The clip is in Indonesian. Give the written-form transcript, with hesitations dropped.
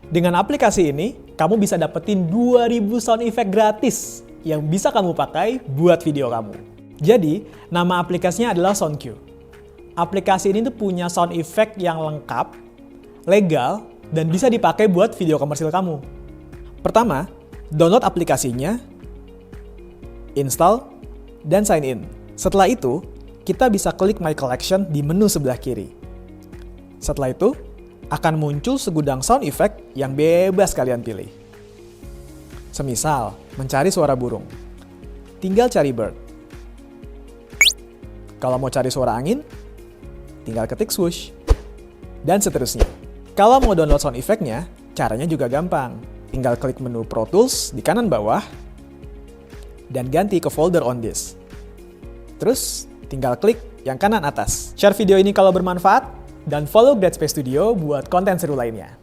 Dengan aplikasi ini, kamu bisa dapetin 2000 sound effect gratis yang bisa kamu pakai buat video kamu. Jadi, nama aplikasinya adalah SoundQ. Aplikasi ini tuh punya sound effect yang lengkap, legal, dan bisa dipakai buat video komersil kamu. Pertama, download aplikasinya, install, dan sign in. Setelah itu, kita bisa klik My Collection di menu sebelah kiri. Setelah itu, akan muncul segudang sound effect yang bebas kalian pilih. Semisal, mencari suara burung. Tinggal cari bird. Kalau mau cari suara angin, tinggal ketik swoosh. Dan seterusnya. Kalau mau download sound effect-nya, caranya juga gampang. Tinggal klik menu Pro Tools di kanan bawah, dan ganti ke folder on this. Terus, tinggal klik yang kanan atas. Share video ini kalau bermanfaat, dan follow Great Space Studio buat konten seru lainnya.